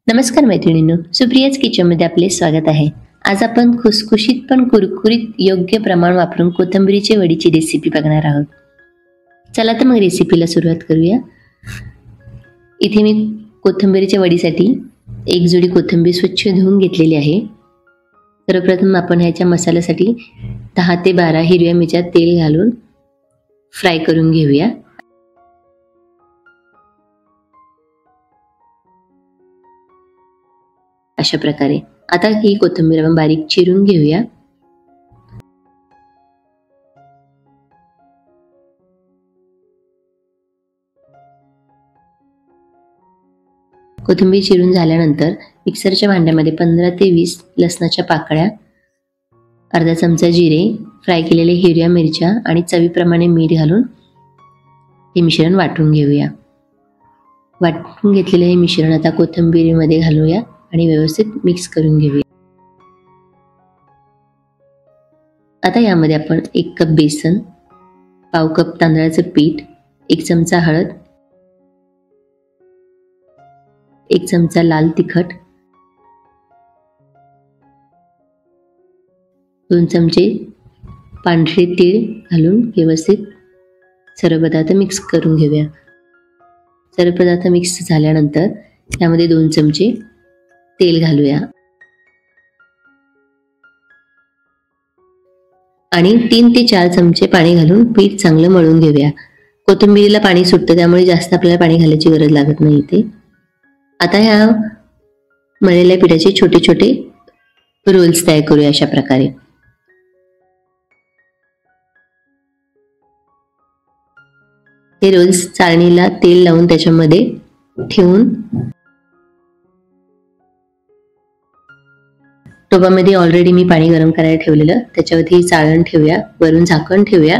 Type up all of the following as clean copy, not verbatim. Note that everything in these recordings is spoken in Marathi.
नमस्कार मैत्रिणींनो, सुप्रियाज किचनमध्ये आपले स्वागत आहे। आज आपण खुसखुशीत पण कुरकुरीत योग्य प्रमाण वापरून कोथिंबीरीची वडीची रेसिपी बघणार आहोत। चला तर मग रेसिपीला सुरुवात करूया। इथे मी कोथिंबीरीच्या वडीसाठी एक जुडी कोथिंबीर स्वच्छ धुवून घेतलेली आहे। सर्वप्रथम आपण ह्याच्या मसाल्यासाठी 10 ते 12 हिरव्या मिरच्या तेल घालून फ्राय करून घेऊया। अशा प्रकारे आता ही कोथिंबीर आपण बारीक चिरून घेऊया। कोथिंबीर चिरून झाल्यानंतर मिक्सरच्या भांड्यामध्ये 15 ते 20 लसणाच्या पाकळ्या, अर्धा चमचा जिरे, फ्राय केलेले हिरव्या मिरच्या आणि चवीप्रमाणे मीठ घालून हे मिश्रण वाटून घेऊया। वाटून घेतलेले हे मिश्रण आता कोथिंबीरीमध्ये घालूया आणि व्यवस्थित मिक्स करून घेऊया। आता यामध्ये आपण 1 कप बेसन, पाव कप तांदळाचं पीठ, 1 चमचा हळद, 1 चमचा लाल तिखट, 2 चमचे पांढरे तीळ घालून व्यवस्थित सर्व पदार्थ मिक्स करून घेऊया। सर्व पदार्थ मिक्स झाल्यानंतर यामध्ये 2 चमचे तेल घालूया आणि 3 ते 4 चमचे पाणी घालून पीठ चांगलं मळून घेऊया। कोथिंबीरीला पाणी सुटतं, त्यामुळे जास्त आपल्याला पाणी घालायची गरज लागत नाही इथे। आता ह्या मळलेल्या पिठाचे छोटे छोटे रोल्स तयार करूया अशा प्रकारे। हे रोल्स चाळणीला तेल लावून त्याच्यामध्ये ठेवून टोपामध्ये ऑलरेडी मी पाणी गरम करायला ठेवलेलं, त्याच्यावरती चाळण ठेवूया, वरून झाकण ठेवूया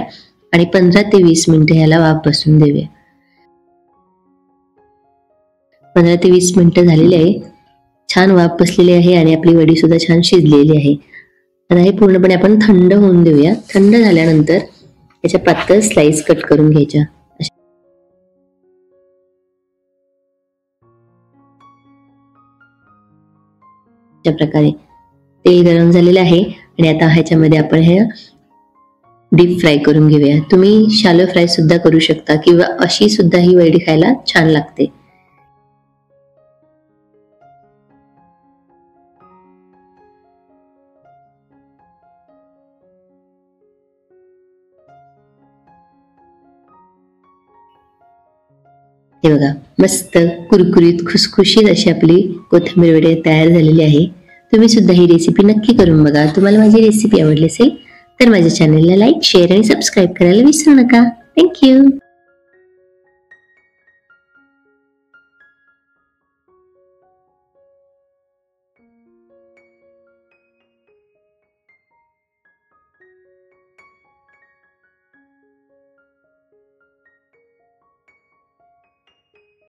आणि 15 ते 20 मिनिटे याला वाफ बसून देऊया। 15 ते 20 मिनिटं झालेली आहे, छान वाफ बसलेली आहे आणि आपली वडी सुद्धा छान शिजलेली आहे। आता हे पूर्णपणे आपण थंड होऊन देऊया। थंड झाल्यानंतर याच्या पातळ स्लाइस कट करून घ्यायच्या। अशा प्रकारे तेल गरम झालेलं आहे आणि आता ह्याच्यामध्ये आपण हे डीप फ्राय करून घेऊया। तुम्ही शॅलो फ्राय सुद्धा करू शकता किंवा अशी सुद्धा ही वडी खायला छान लागते। हे बघा, मस्त कुरकुरीत खुसखुशीत अशी आपली कोथिंबीर वडी तयार झालेली आहे। तुम्ही सुद्धा ही रेसिपी नक्की करून बघा। तुम्हाला माझी रेसिपी आवडली असेल तर माझ्या चॅनलला लाईक, शेअर आणि सबस्क्राईब करायला विसरू नका। Thank you.